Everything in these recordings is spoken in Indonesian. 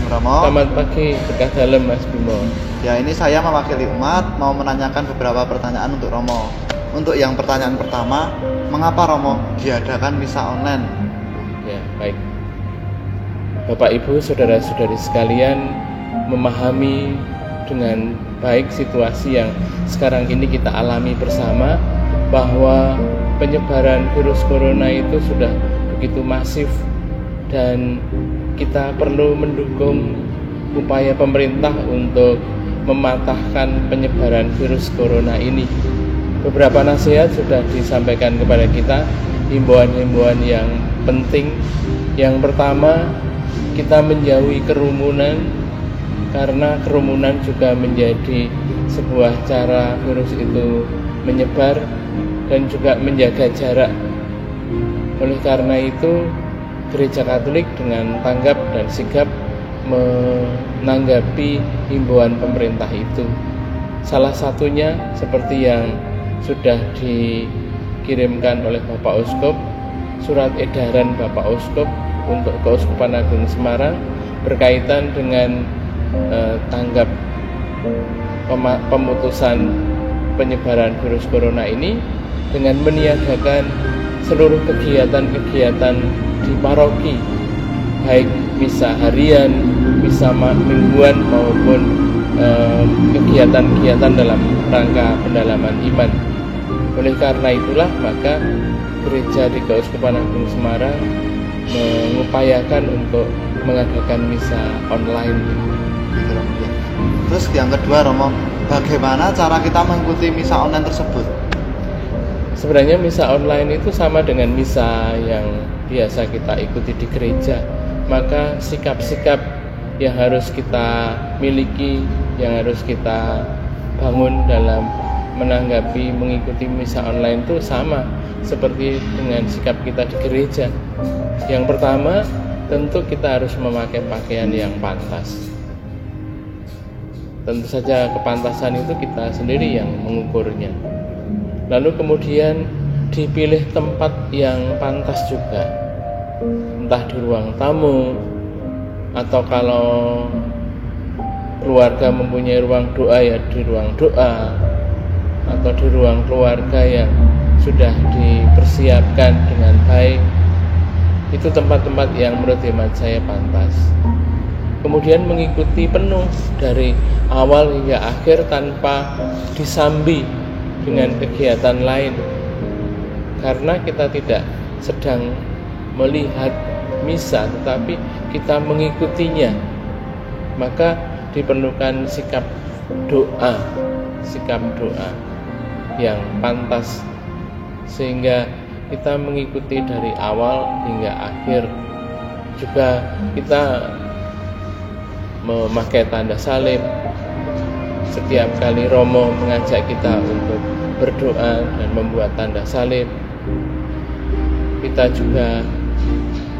Romo. Selamat pagi, berkah dalam Mas Bimo. Ya, ini saya mewakili umat mau menanyakan beberapa pertanyaan untuk Romo. Untuk yang pertanyaan pertama, mengapa Romo diadakan misa online? Ya, baik. Bapak Ibu, saudara-saudari sekalian, memahami dengan baik situasi yang sekarang ini kita alami bersama, bahwa penyebaran virus corona itu sudah begitu masif dan kita perlu mendukung upaya pemerintah untuk mematahkan penyebaran virus corona ini. Beberapa nasihat sudah disampaikan kepada kita, himbauan-himbauan yang penting. Yang pertama, kita menjauhi kerumunan, karena kerumunan juga menjadi sebuah cara virus itu menyebar, dan juga menjaga jarak. Oleh karena itu, Gereja Katolik dengan tanggap dan sigap menanggapi himbauan pemerintah itu. Salah satunya seperti yang sudah dikirimkan oleh Bapak Uskup, surat edaran Bapak Uskup untuk Keuskupan Agung Semarang berkaitan dengan tanggap pemutusan penyebaran virus corona ini, dengan meniadakan seluruh kegiatan-kegiatan di paroki, baik misa harian, misa mingguan, maupun kegiatan-kegiatan dalam rangka pendalaman iman. Oleh karena itulah, maka gereja di Keuskupan Agung Semarang mengupayakan untuk mengadakan misa online. Terus yang kedua, Romo, bagaimana cara kita mengikuti misa online tersebut? Sebenarnya misa online itu sama dengan misa yang biasa kita ikuti di gereja. Maka sikap-sikap yang harus kita miliki, yang harus kita bangun dalam menanggapi mengikuti misa online itu sama seperti dengan sikap kita di gereja. Yang pertama, tentu kita harus memakai pakaian yang pantas. Tentu saja kepantasan itu kita sendiri yang mengukurnya. Lalu kemudian dipilih tempat yang pantas juga, entah di ruang tamu, atau kalau keluarga mempunyai ruang doa, ya di ruang doa, atau di ruang keluarga yang sudah dipersiapkan dengan baik. Itu tempat-tempat yang menurut hemat saya pantas. Kemudian mengikuti penuh dari awal hingga akhir tanpa disambi dengan kegiatan lain, karena kita tidak sedang melihat misa tetapi kita mengikutinya. Maka diperlukan sikap doa yang pantas, sehingga kita mengikuti dari awal hingga akhir. Juga kita memakai tanda salib. Setiap kali Romo mengajak kita untuk berdoa dan membuat tanda salib, kita juga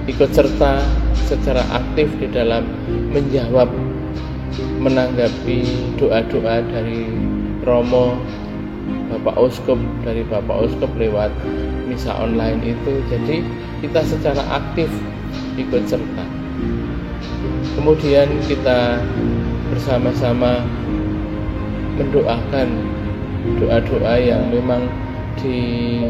ikut serta secara aktif di dalam menjawab, menanggapi doa-doa dari Romo, Bapak Uskup, dari Bapak Uskup lewat misa online itu. Jadi kita secara aktif ikut serta. Kemudian kita bersama-sama mendoakan doa-doa yang memang diajak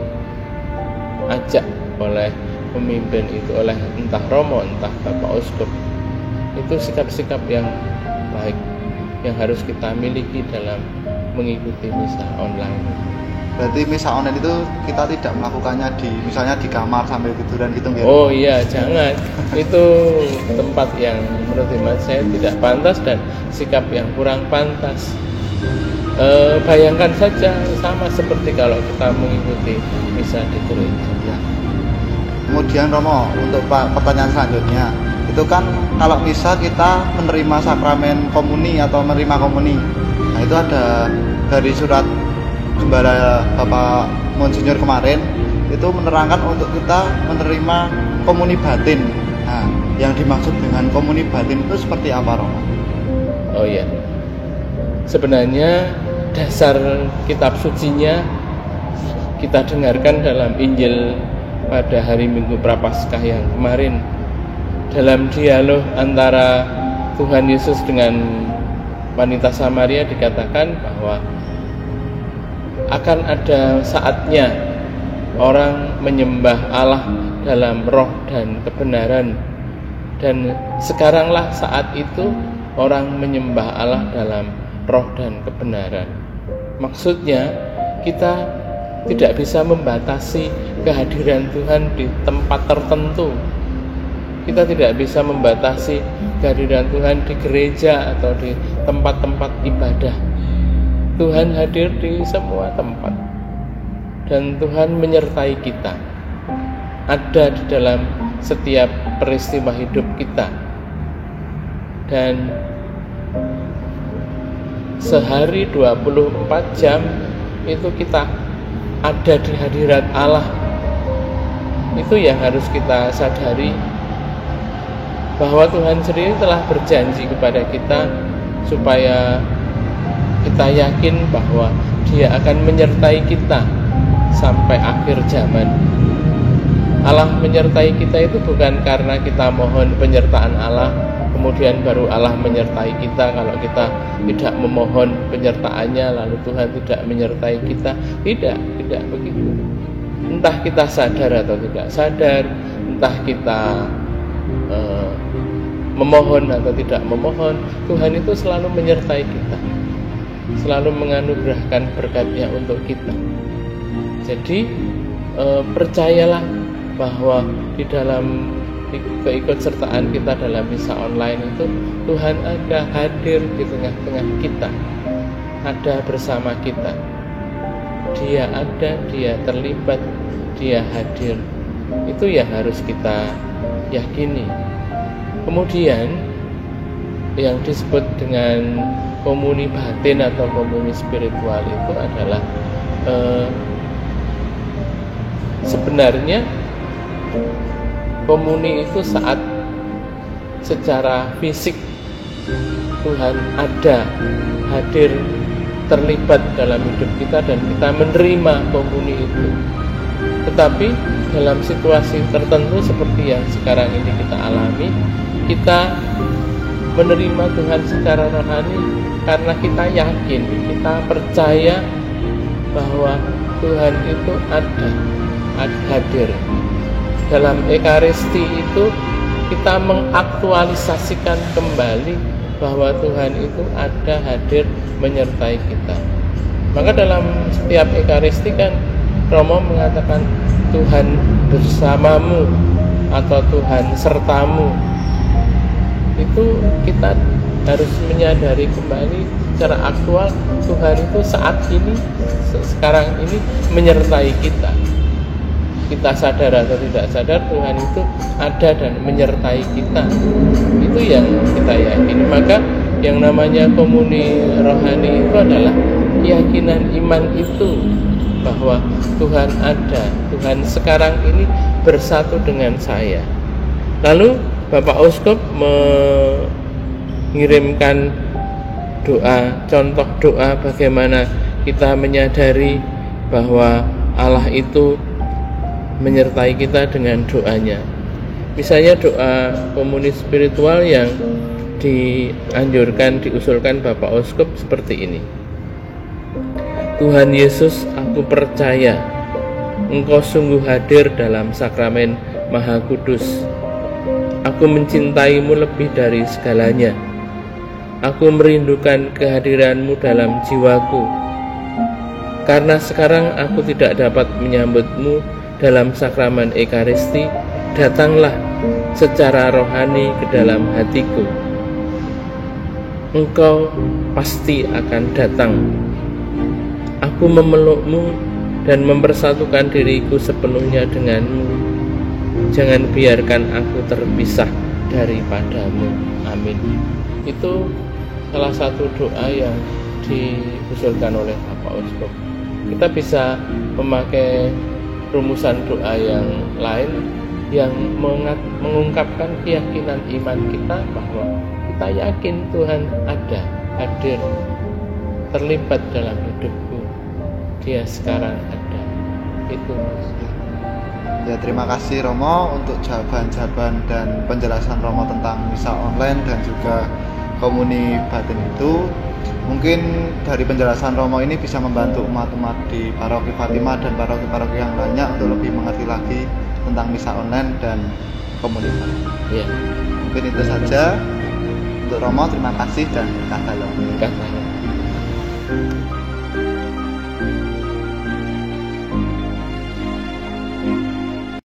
oleh pemimpin itu, oleh entah Romo, entah Bapak Uskup. Itu sikap-sikap yang baik yang harus kita miliki dalam mengikuti misa online. Berarti misa online itu kita tidak melakukannya misalnya di kamar sambil tiduran gitu nggak? Oh iya, jangan. Itu tempat yang menurut hemat saya tidak pantas dan sikap yang kurang pantas. Bayangkan saja sama seperti kalau kita mengikuti misa di gereja. Ya. Kemudian Romo, untuk pertanyaan selanjutnya, itu kan kalau misa kita menerima sakramen komuni atau menerima komuni. Nah, itu ada dari surat Gembala Bapak Monsinyur kemarin itu menerangkan untuk kita menerima komuni batin. Nah, yang dimaksud dengan komuni batin itu seperti apa, Romo? Oh iya. Sebenarnya dasar kitab sucinya kita dengarkan dalam Injil pada hari Minggu Prapaskah yang kemarin, dalam dialog antara Tuhan Yesus dengan wanita Samaria dikatakan bahwa akan ada saatnya orang menyembah Allah dalam roh dan kebenaran, dan sekaranglah saat itu orang menyembah Allah dalam roh dan kebenaran. Maksudnya kita tidak bisa membatasi kehadiran Tuhan di tempat tertentu. Kita tidak bisa membatasi kehadiran Tuhan di gereja atau di tempat-tempat ibadah. Tuhan hadir di semua tempat, dan Tuhan menyertai kita, ada di dalam setiap peristiwa hidup kita. Dan sehari 24 jam itu kita ada di hadirat Allah. Itu yang harus kita sadari, bahwa Tuhan sendiri telah berjanji kepada kita supaya kita yakin bahwa Dia akan menyertai kita sampai akhir zaman. Allah menyertai kita itu bukan karena kita mohon penyertaan Allah, kemudian baru Allah menyertai kita. Kalau kita tidak memohon penyertaannya, lalu Tuhan tidak menyertai kita. Tidak begitu. Entah kita sadar atau tidak sadar, entah kita memohon atau tidak memohon, Tuhan itu selalu menyertai kita, selalu menganugerahkan berkat-Nya untuk kita. Jadi percayalah bahwa di dalam keikutsertaan kita dalam misa online itu Tuhan ada hadir di tengah-tengah kita, ada bersama kita. Dia ada, Dia terlibat, Dia hadir. Itu yang harus kita yakini. Kemudian yang disebut dengan komuni batin atau komuni spiritual itu adalah sebenarnya komuni itu saat secara fisik Tuhan ada, hadir, terlibat dalam hidup kita, dan kita menerima komuni itu. Tetapi dalam situasi tertentu seperti yang sekarang ini kita alami, kita menerima Tuhan secara rohani karena kita yakin, kita percaya bahwa Tuhan itu ada hadir. Dalam Ekaristi itu kita mengaktualisasikan kembali bahwa Tuhan itu ada, hadir, menyertai kita. Maka dalam setiap Ekaristi kan Romo mengatakan Tuhan bersamamu atau Tuhan sertamu. Itu kita harus menyadari kembali secara aktual Tuhan itu saat ini, sekarang ini menyertai kita. Kita sadar atau tidak sadar, Tuhan itu ada dan menyertai kita. Itu yang kita yakini. Maka yang namanya komuni rohani itu adalah keyakinan iman itu, bahwa Tuhan ada, Tuhan sekarang ini bersatu dengan saya. Lalu Bapak Uskup mengirimkan doa, contoh doa bagaimana kita menyadari bahwa Allah itu menyertai kita dengan doanya. Misalnya doa komuni spiritual yang diusulkan Bapak Uskup seperti ini. Tuhan Yesus, aku percaya Engkau sungguh hadir dalam sakramen Maha Kudus. Aku mencintaimu lebih dari segalanya. Aku merindukan kehadiranmu dalam jiwaku. Karena sekarang aku tidak dapat menyambutmu dalam sakramen Ekaristi, datanglah secara rohani ke dalam hatiku. Engkau pasti akan datang. Aku memelukmu dan mempersatukan diriku sepenuhnya denganmu. Jangan biarkan aku terpisah daripadamu. Amin. Itu salah satu doa yang diusulkan oleh Bapak Uskup. Kita bisa memakai rumusan doa yang lain yang mengungkapkan keyakinan iman kita bahwa kita yakin Tuhan ada, hadir, terlibat dalam hidupku. Dia sekarang ada. Itu. Ya, terima kasih Romo untuk jawaban-jawaban dan penjelasan Romo tentang misa online dan juga komuni batin itu. Mungkin dari penjelasan Romo ini bisa membantu umat-umat di Paroki Fatima dan paroki-paroki yang lainnya untuk lebih mengerti lagi tentang misa online dan komunitas. Ya, Mungkin itu saja untuk Romo. Terima kasih dan kasih. kasih.